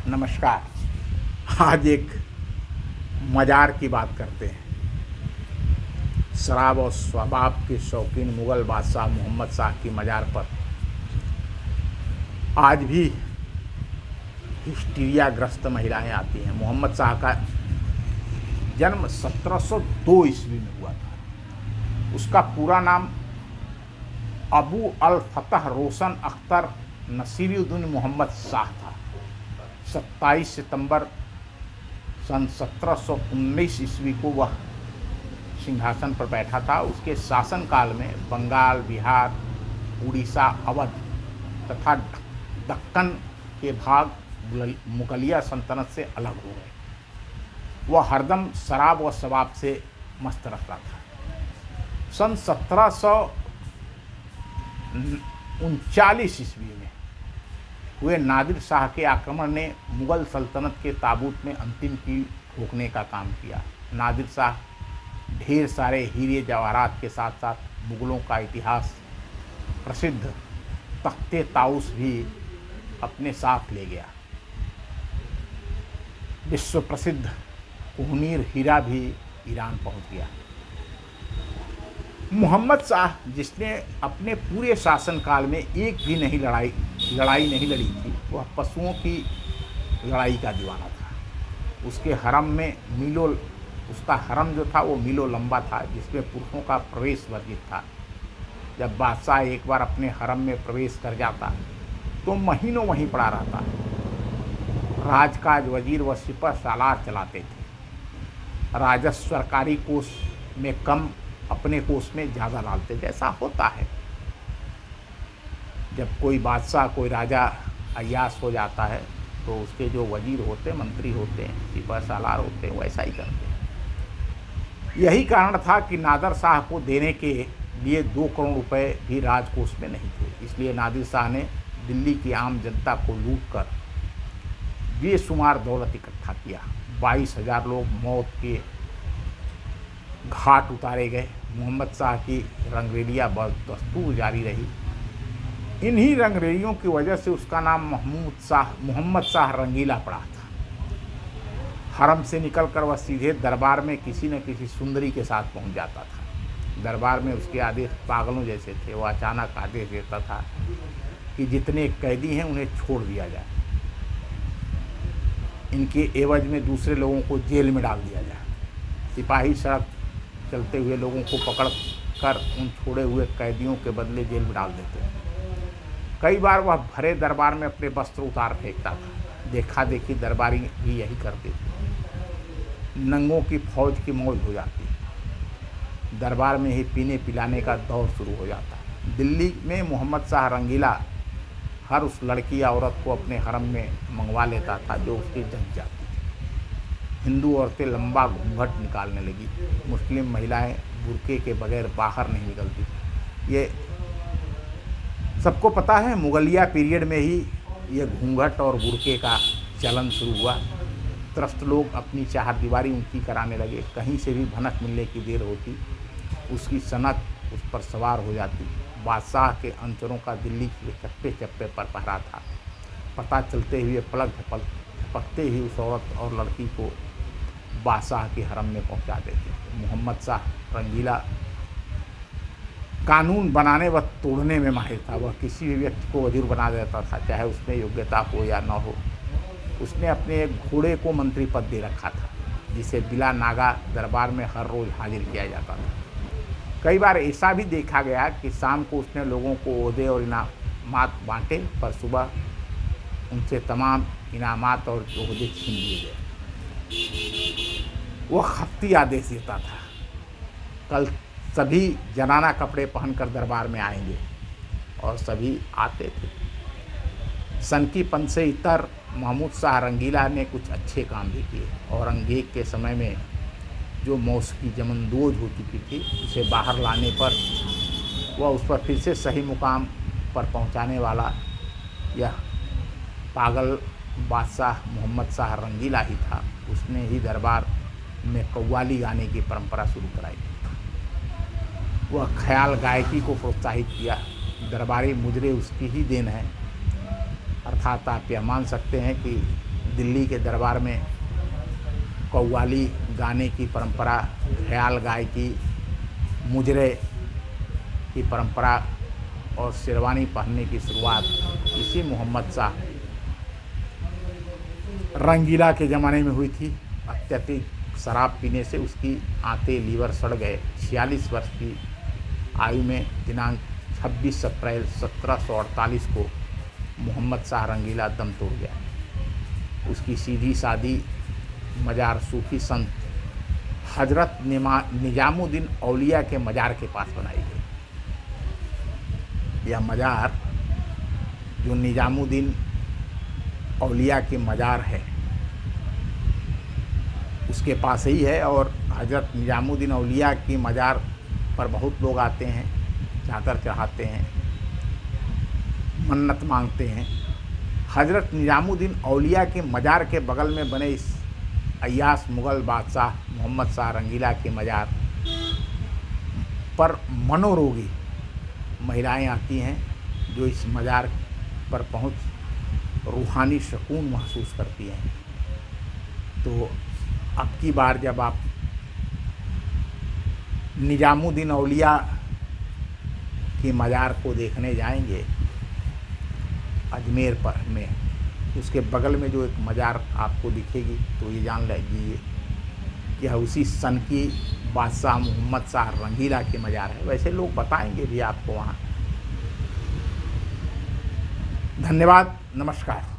नमस्कार। आज एक मज़ार की बात करते हैं। शराब और शबाब के शौकीन मुग़ल बादशाह मोहम्मद शाह की मज़ार पर आज भी हिस्टीरियाग्रस्त महिलाएं आती हैं। मोहम्मद शाह का जन्म 1702 ईस्वी में हुआ था। उसका पूरा नाम अबू अल फतह रोशन अख्तर नसीरुद्दीन मोहम्मद शाह था। 27 सितंबर सन 1719 ईस्वी को वह सिंहासन पर बैठा था। उसके शासनकाल में बंगाल, बिहार, उड़ीसा, अवध तथा दक्कन के भाग मुगलिया सल्तनत से अलग हो गए। वह हरदम शराब और शबाब से मस्त रहता था। सन 1739 ईस्वी में हुए नादिर शाह के आक्रमण ने मुग़ल सल्तनत के ताबूत में अंतिम कील ठोकने का काम किया। नादिर शाह ढेर सारे हीरे जवाहरात के साथ साथ मुग़लों का इतिहास प्रसिद्ध तख्ते ताउस भी अपने साथ ले गया। विश्व प्रसिद्ध कोहनीर हीरा भी ईरान पहुंच गया। मोहम्मद शाह, जिसने अपने पूरे शासनकाल में एक भी लड़ाई नहीं लड़ी थी, वह पशुओं की लड़ाई का दीवाना था। उसका हरम जो था वो मीलों लंबा था, जिसमें पुरुषों का प्रवेश वर्जित था। जब बादशाह एक बार अपने हरम में प्रवेश कर जाता तो महीनों वहीं पड़ा रहता। राजकाज वजीर व सिपह सालार चलाते थे। राजस्व सरकारी कोष में कम, अपने कोष में ज़्यादा डालते, जैसा होता है जब कोई बादशाह, कोई राजा अय्याश हो जाता है तो उसके जो वजीर होते, मंत्री होते हैं, सिपह सालार होते हैं, वैसा ही करते हैं। यही कारण था कि नादिर शाह को देने के लिए 2 करोड़ रुपए भी राजकोष में नहीं थे। इसलिए नादिर शाह ने दिल्ली की आम जनता को लूट कर बेशुमार दौलत इकट्ठा किया। 22,000 लोग मौत के घाट उतारे गए। मोहम्मद शाह की रंगरेलियाँ बदस्तूर जारी रही। इन्हीं रंगरेलियों की वजह से उसका नाम मोहम्मद शाह रंगीला पड़ा था। हरम से निकलकर वह सीधे दरबार में किसी न किसी सुंदरी के साथ पहुंच जाता था। दरबार में उसके आदेश पागलों जैसे थे। वह अचानक आदेश देता था कि जितने कैदी हैं उन्हें छोड़ दिया जाए, इनके एवज में दूसरे लोगों को जेल में डाल दिया जाए। सिपाही सड़क चलते हुए लोगों को पकड़ कर उन छोड़े हुए कैदियों के बदले जेल में डाल देते हैं। कई बार वह भरे दरबार में अपने वस्त्र उतार फेंकता था। देखा देखी दरबारी भी यही करते थे। नंगों की फौज की मौज हो जाती। दरबार में ही पीने पिलाने का दौर शुरू हो जाता। दिल्ली में मोहम्मद शाह रंगीला हर उस लड़की या औरत को अपने हरम में मंगवा लेता था जो उसकी जच जाती थी। हिंदू औरतें लंबा घूंघट निकालने लगी। मुस्लिम महिलाएं बुर्के के बगैर बाहर नहीं निकलती। ये सबको पता है, मुगलिया पीरियड में ही ये घूंघट और बुर्के का चलन शुरू हुआ। त्रस्त लोग अपनी चारदीवारी ऊंची कराने लगे। कहीं से भी भनक मिलने की देर होती, उसकी सनक उस पर सवार हो जाती। बादशाह के अनुचरों का दिल्ली के चप्पे चप्पे पर पहरा था। पता चलते हुए पलक झपकते ही उस औरत और लड़की को बादशाह के हरम में पहुंचा देते। मोहम्मद शाह रंगीला कानून बनाने व तोड़ने में माहिर था। वह किसी भी व्यक्ति को वजीर बना देता था, चाहे उसमें योग्यता हो या न हो। उसने अपने एक घोड़े को मंत्री पद दे रखा था, जिसे बिला नागा दरबार में हर रोज़ हाजिर किया जाता था। कई बार ऐसा भी देखा गया कि शाम को उसने लोगों को ओहदे और इनामात बांटे, पर सुबह उनसे तमाम इनामात और ओहदे छीन लिए गए। वह खफ्ती आदेश देता था, कल सभी जनाना कपड़े पहनकर दरबार में आएंगे, और सभी आते थे। सनकीपन से इतर महमूद शाह रंगीला ने कुछ अच्छे काम भी किए। औरंगजेब के समय में जो मौसीकी जमनदोज हो चुकी थी, उसे बाहर लाने पर वह उस पर फिर से सही मुकाम पर पहुंचाने वाला यह पागल बादशाह मोहम्मद शाह रंगीला ही था। उसने ही दरबार में कव्वाली गाने की परंपरा शुरू कराई। वह ख्याल गायकी को प्रोत्साहित किया। दरबारी मुजरे उसकी ही देन है। अर्थात आप यह मान सकते हैं कि दिल्ली के दरबार में कव्वाली गाने की परंपरा, ख्याल गायकी, मुजरे की परंपरा और शेरवानी पहनने की शुरुआत इसी मोहम्मद शाह रंगीला के ज़माने में हुई थी। अत्यधिक शराब पीने से उसकी आंतें, लीवर सड़ गए। 46 वर्ष की आयु में दिनांक 26 अप्रैल 1748 को मोहम्मद शाह रंगीला दम तोड़ गया। उसकी सीधी सादी मज़ार सूफी संत हजरत निजामुद्दीन औलिया के मज़ार के पास बनाई गई। यह मज़ार जो निजामुद्दीन औलिया के मज़ार है उसके पास ही है, और हजरत निजामुद्दीन औलिया की मज़ार पर बहुत लोग आते हैं, चादर चढ़ाते हैं, मन्नत मांगते हैं। हजरत निजामुद्दीन औलिया के मज़ार के बगल में बने इस अय्याश मुग़ल बादशाह मोहम्मद शाह रंगीला के मज़ार पर मनोरोगी महिलाएं आती हैं, जो इस मज़ार पर पहुंच रूहानी सुकून महसूस करती हैं। तो अब की बार जब आप निजामुद्दीन औलिया की मज़ार को देखने जाएंगे अजमेर पर में, उसके बगल में जो एक मज़ार आपको दिखेगी तो ये जान लीजिए यह उसी सन की बादशाह मोहम्मद शाह रंगीला की मज़ार है। वैसे लोग बताएंगे भी आपको वहाँ। धन्यवाद, नमस्कार।